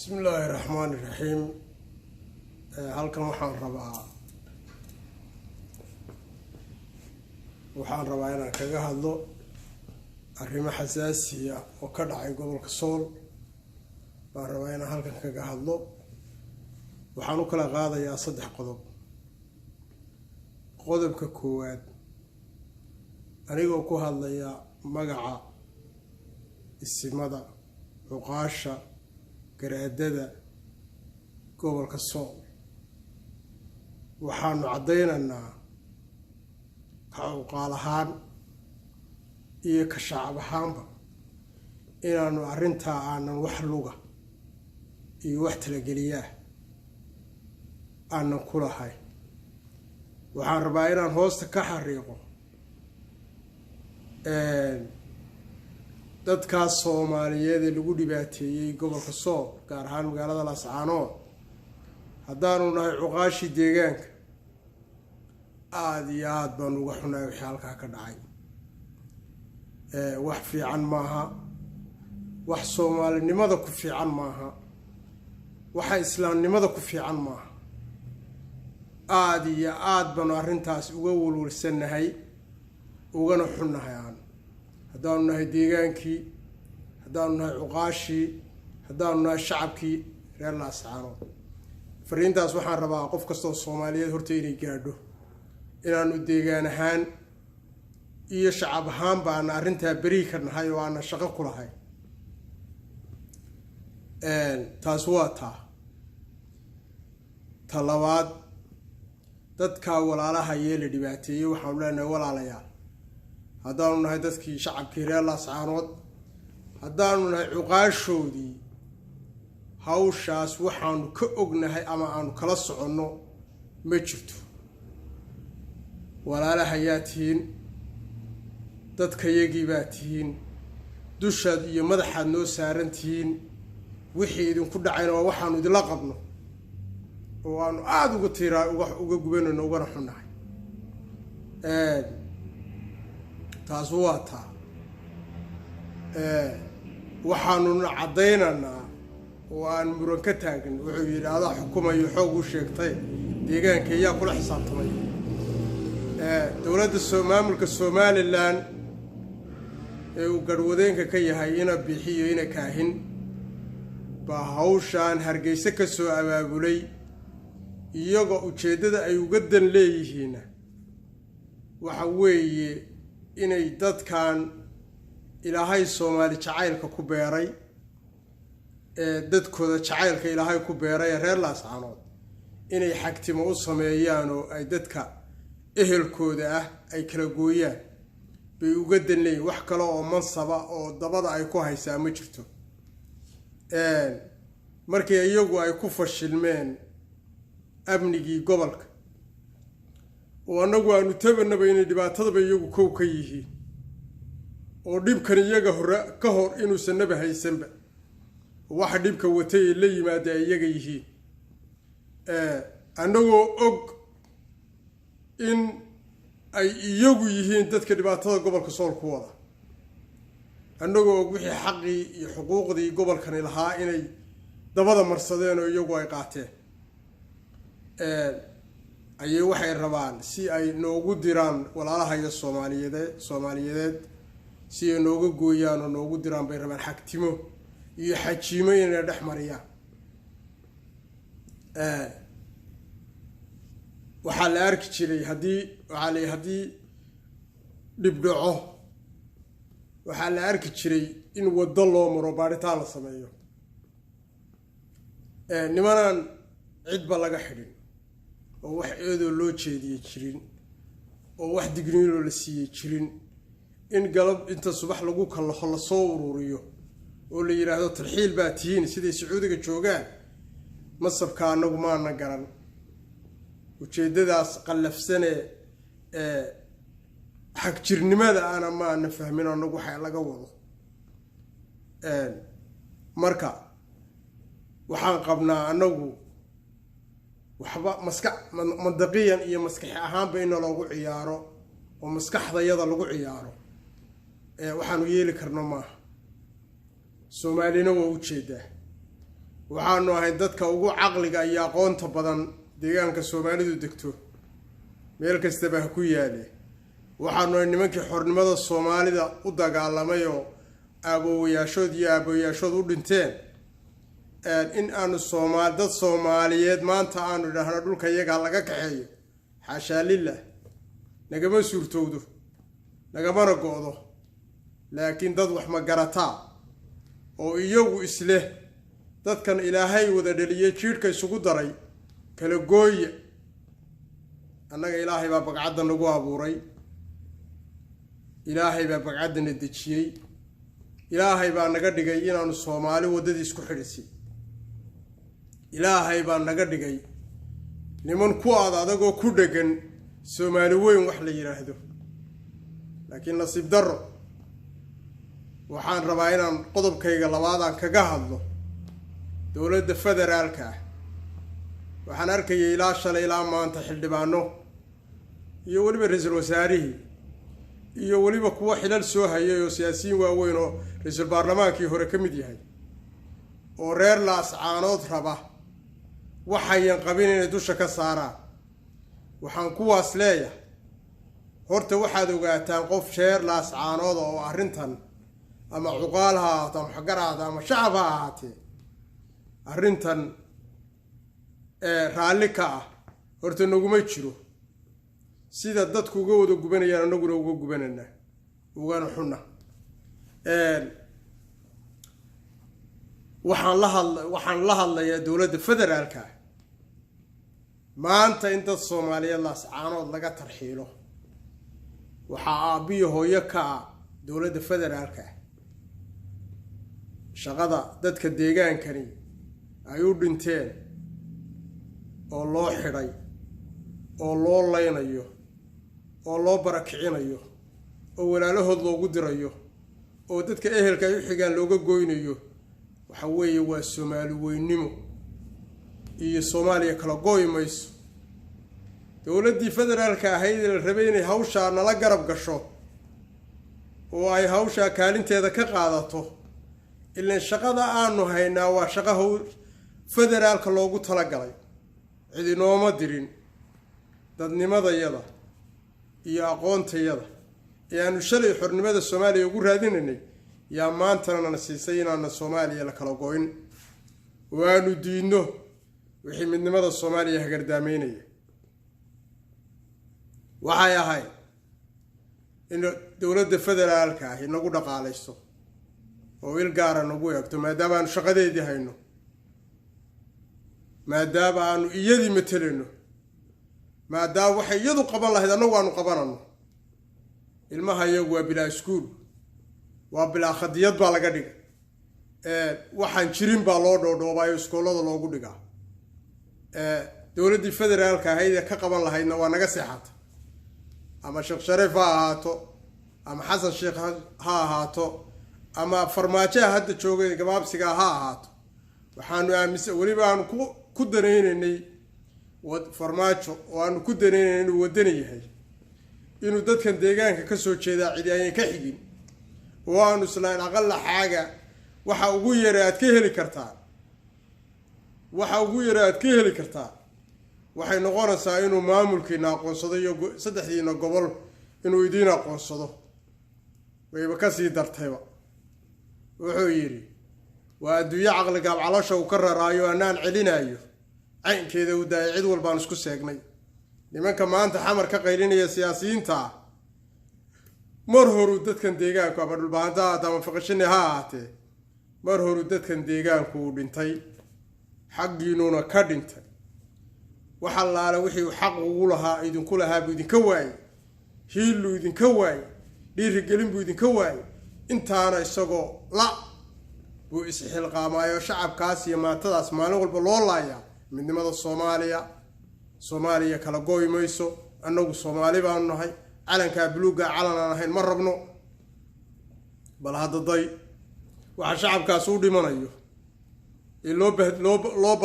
بسم الله الرحمن الرحيم. halkan waxaan rabaa inaan kaga hadlo arrimo xasaasi ah oo ka dhacay gobolka Sool. baan rabaa inaan halkan kaga hadlo. waxaan u kala qaadayaa 3 qodob. qodobka koowaad, anigoo ku hadlaya magaca isimada uqaasha garaadada gobolka Sool, waxaanu cadeynaynaa ka uqaal ahaan iyo ka shacab ahaanba inaanu arrintaa aanan wax luga iyo wax talageliyaa aanan ku lahayn. waxaan rabaa inaan hoosta ka xariiqo dadkaas Soomaaliyeed ee lagu dhibaateeyay gobolka Sool, gaar ahaan magaalada Laascaanood, haddaanu nahay cuqaashi deegaanka aad iyo aad baan uga xunahay wixii halkaa ka dhacay. wax fiican maaha, wax Soomaalinimada ku fiican maaha, waxa islaamnimada ku fiican maaha. aad iyo aad baan arrintaas uga walwalsanahay, ugana xunahay haddaanu nahay deegaankii, haddaanu nahay cuqaashii, haddaanu nahay shacabkii reer Laascaanood. fariintaas waxaan rabaa qof kastoo Soomaaliyeed horta inay gaadho, inaanu deegaan ahaan iyo shacab ahaan baan arrintaa beri ka nahay oo aan shaqo ku lahay. taas waa ta labaad, dadka walaalaha la dhibaateeyay waxaan leenahay walaalayaal, haddaanu nahay dadkii shacabkii reer Laascaanood, haddaanu nahay cuqaashoodii, hawshaas waxaanu ka ognahay ama aanu kala soconno ma jirto. walaalaha yaa tihiin, dadkayagii baa tihiin, dushaad iyo madaxaad noo saaran tihiin. wixii idinku dhacayna waa waxaanu idinla qabno oo aanu aada uga gubanayno, ugana xunahay. taas waa waxaanuna cadaynaynaa oo aan muran ka taagin. wuxuu yidhi adaa xukumayo xoog u sheegtay deegaanka ayaa kula xisaabtamay. dowladda maamulka Somaliland ee uu garwadeenka ka yahay ina bixiyo ina kaahin baa hawshaan Hargeysa ka soo abaabulay, iyagoo ujeeddada ay uga dan leeyihiin waxa weeye inay dadkan ilaahay Soomaali jacaylka ku beeray, dadkooda jacaylka ilaahay ku beeray reer Laascaanood, inay xagtimo u sameeyaan oo ay dadka ehelkooda ah ay kala gooyaan bay uga dan leeyihiin. wax kale oo mansaba oo dabada ay ku haysaa ma jirto. markii iyagu ay ku fashilmeen amnigii gobolka oo anagu aanu tabanaba inay dhibaatadaba iyagu kow ka yihiin, oo dhibkan iyaga ka hor inuusan naba haysanba, waxa dhibka watay la yimaada iyaga yihiin. anagoo og in ay iyagu yihiin dadka dhibaatada gobolka Sool ku wada, anagoo og wixii xaqii iyo xuquuqdii gobolkani lahaa inay dabada marsadeen oo iyagu ay qaateen, ayay waxay rabaan si ay noogu diraan walaalaha iyo Soomaaliyeed si ay nooga gooyaan oo noogu diraan bay rabaan xagtimo iyo xajiimo inay dhex mariyaan. waxaa la arki jiray haddii dhib dhaco, waxaa la arki jiray in waddo loo maro baaritaan la sameeyo. nimanaan cidba laga xidhin oo wax eedoo loo jeediyey jirin oo wax digniinoo la siiyey jirin, in galab inta subax lagu kallaho la soo ururiyo oo la yidhaahdo tarxiil baa tihiin siday Sacuudiga joogaan, masabka anagu maana garan. ujeeddadaas qallafsane xag jirnimada ana maana fahmin anagu waxa laga wado. marka waxaan qabnaa anagu waxba mandaqiyan iyo maskax ahaanba in loogu ciyaaro oo maskaxdayada lagu ciyaaro waxaanu yeeli karno maaha. Soomaalina waa u jeedaa waxaanu ahayn dadka ugu caqliga iyo aqoonta badan deegaanka Soomaalidu degto meel kastaba ha ku yaale waxaanu ahayn nimankii xornimada Soomaalida u dagaalamay oo aaboyaashood u dhinteen in aanu dad Soomaaliyeed maanta aanu idhaahno dhulka iyaga laga kaxeeyo xaashaa lillah nagama suurtowdo nagamana go'do laakiin dad wax ma garataa oo iyagu isleh dadkan Ilaahay wada dhaliyay jiirka isugu daray kala gooye annaga Ilaahay baa bagcadda nagu abuuray Ilaahay baa bagcadda dejiyay Ilaahay baa naga dhigay inaanu Soomaali wadadii isku xidhisay Ilaahay baa naga dhigay niman ku adagoo ku dhagan Soomaali weyn wax la yiraahdo laakiin nasiib darro waxaan rabaa inaan qodobkayga labaad aan kaga hadlo dawladda federaalka waxaan arkayay ilaa shalay ilaa maanta xildhibaano iyo waliba ra'iisul wasaarihi iyo waliba kuwa xilal soo hayay oo siyaasiyiin waaweyn oo ra'iisul baarlamaankii hore ka mid yahay oo reer laascaanood raba waxayan qabin inay dusha ka saaraan waxaan kuwaas leeyahay horta waxaad ogaataan qof sheer laascaanood oo arrintan ama cuqaalaha ama xagaraada ama shacabka ahaatee arrintan raalli ka ah horta naguma jiro sida dadku uga wada gubanayaan anaguna uga gubanana ugana xunna waxaan la hadlayaa dawladda federaalka maanta in dad Soomaaliyeed laascaanood laga tarxiilo waxa aabiyo hooyo ka dawladda federaalka shaqada dadka deegaankani ay u dhinteen oo loo xidhay oo loo leynayo oo loo barakicinayo oo walaalahood loogu dirayo oo dadka ehelka ay u xigaan looga goynayo waxa weeye waa Soomaali weynimo iyo Soomaaliya kala gooy mayso dawladdii federaalka ahayd la rabay inay hawsha nala garab gasho oo ay hawsha kaalinteeda ka qaadato ilaa shaqada aanu haynaa waa shaqo federaalka loogu talagalay cidinooma dirin dadnimadayada iyo aqoontayada ee aanu shalay xornimada Soomaaliya ugu raadinanay yaa maantana na siisay inaanu Soomaaliya la kala gooyn waanu diidno wixii midnimada Soomaaliya hagardaameynaya waxay ahayd in dawladda federaalka ah inagu dhaqaalayso oo il gaara nagu eegto maadaama aanu shaqadeedii hayno maadaama aanu iyadii mateleno maadaama waxay iyadu qaban lahayd annagu aanu qabanano ilmaha iyagu waa bilaa iskuul waa bilaa khadiyad baa laga dhigay waxaan jirin baa loo dhoodhoobayo iskoolada loogu dhigaa dawladdii federaalka ahayd ee ka qaban lahaydna waa naga seexata ama Sheekh Shariif ha ahaato ama Xasan Sheekh ha ahaato ama farmaajo hadda joogay gabaabsiga ha ahaato waxaanu aaminsan waliba aan ku dareeynay farmaajo oo aan ku dareeynay inuu wadani yahay inuu dadkan deegaanka ka soo jeeda cidi ay ka xigin oo aanu islaan aqal xaaga waxa ugu yaraad ka heli kartaa waxay noqonaysaa inuu maamulkiina aqoonsado iyo saddexdiina gobol inuu idin aqoonsado wayba ka sii dartayba wuxuu yiri waa adduunyo caqli gaab caloosha uu ka raraayo anaan celinayo caynkeeda u daay cid walbaan isku seegnay nimanka maanta xamar ka qaylinaya siyaasiyiinta mar horu dadkan deegaanku ama dhulbaanta ama faqashine ha ahaatee mar horu dadkan deegaanku u dhintay xaqiinuna ka dhintay waxa laala wixii xaq ugu lahaa idinku lahaa buu idinka waayay hiilu idinka waayay dhiirigelin buu idinka waayay intaana isagoo la buu isxilqaamayo shacabkaas iyo maatadaas maalin walba loo laayaa midnimada Soomaaliya kala gooy mayso annagu Soomaali baan nahay calanka buluuga calan aan ahayn ma rabno bal hadda day waxa shacabkaas u dhimanayo ee loo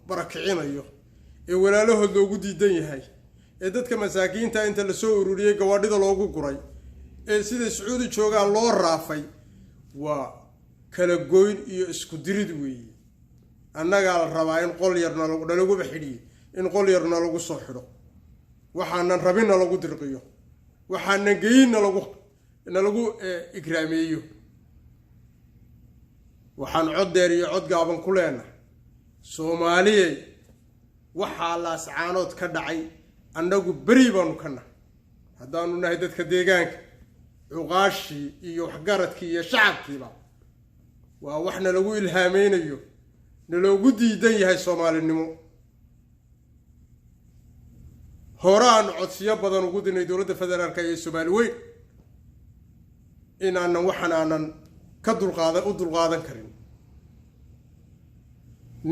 barakicinayo ee walaalahood loogu diidan yahay ee dadka masaakiinta inta la soo ururiyay gawadhida loogu guray ee sida Sacuudi joogaan loo raafay waa kala gooyn iyo isku dirid weeye annagaa la rabaa in qol yarna nalaguba xidhiyo in qol yarna lagu soo xidho waxaanan rabinna lagu dirqiyo waxaanan geyinna nalagu igraameeyo waxaan cod dheer iyo cod gaaban ku leenahay soomaaliyey waxaa laascaanood ka dhacay annagu beri baanu ka nahay haddaanu nahay dadka deegaanka cuqaashii iyo waxgaradkii iyo shacabkiiba waa wax nalagu ilhaameynayo naloogu diidan yahay soomaalinimo horaan codsiyo badan ugu dinay dowladda federaalka iyo Soomaali weyn inaanan waxaan aanan ka dulqaadan karin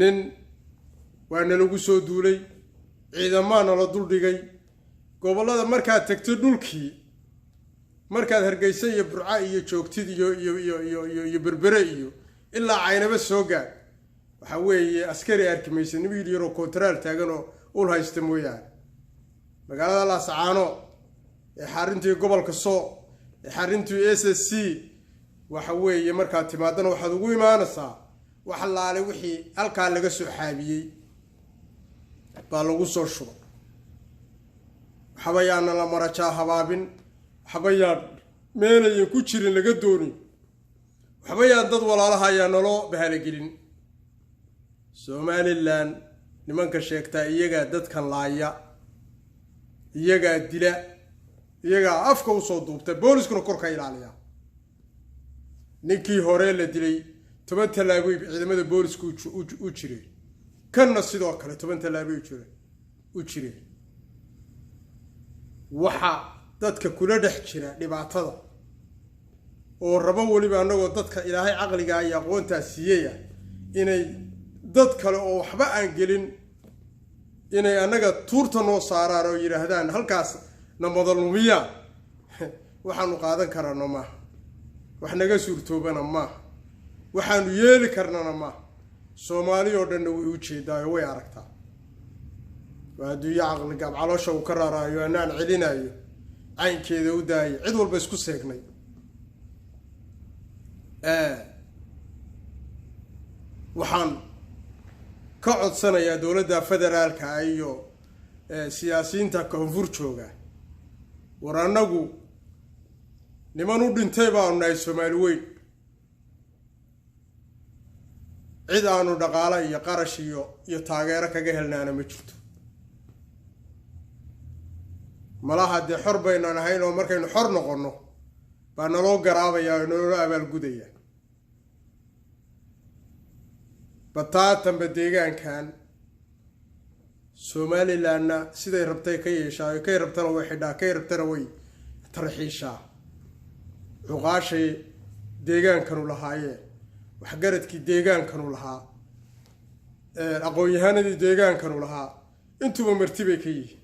nin waa nalagu soo duulay ciidamaana la duldhigay gobollada markaad tagto dhulkii markaad Hargeysa iyo Burca iyo joogtid iyo Berbere iyo ilaa Caynaba soo gaar waxa weeye askari arkimaysan nibiga yaro kontraal taagan oo ul haysta mooyaan magaalada Laascaano ee xarintii gobolka Soo ee xarintii SSC waxa weeye markaad timaadana waxaad ugu imaanaysaa wax laale wixii halka laga soo xaabiyay baa lagu soo shubo xabayaana la marajaa habaabin xabayaan meelay ku jirin laga dooni xabayaan dad walaalaha ayaa naloo bahalagelin Somaliland nimanka sheegta iyaga dadkan laaya iyaga dila iyaga afka u soo duubta booliskuna kor ka ilaaliya ninkii hore la dilay 10 talaabo ciidamada boolisku u jiray kanna sidoo kale 10 talaabo u jiray waxa dadka kula dhex jira dhibaatada oo rabo waliba anagoo dadka Ilaahay aqliga iyo aqoonta siiyay inay dad kale oo waxba aan gelin inay anaga tuurta noo saaraan oo yiraahdaan halkaas namadalmiya waxaanu qaadan karano ma wax naga suurtoobana ma waxaanu yeeli karnana ma Soomaaliya oo dhan way u jeedaa way aragtaa waa duuya aqli gab caloosha uu ka raarayo anaan celinayo aynkeeda u daayay cid walba isku seegnay waxaan ka codsanayaa dowladda federaalka iyo siyaasiyiinta koonfur jooga war anagu niman u dhintay baan nahay Soomaali weyn cid aanu dhaqaale iyo qarash iyo taageero kaga helnaana ma jirto malaha de xor bayna nahayn oo markaynu xor noqono baa naloo garaabayaa oo naloo abaal gudaya batatan deegaankan Somalilandna siday rabtay ka yeeshaa kay rabtana way xidhaa kay rabtana way tarxiishaa cuqaashay deegaankanu lahaayeen waxgaradkii deegaankanu lahaa aqoon-yahanadii deegaankanu lahaa intuba martibay ka yihiin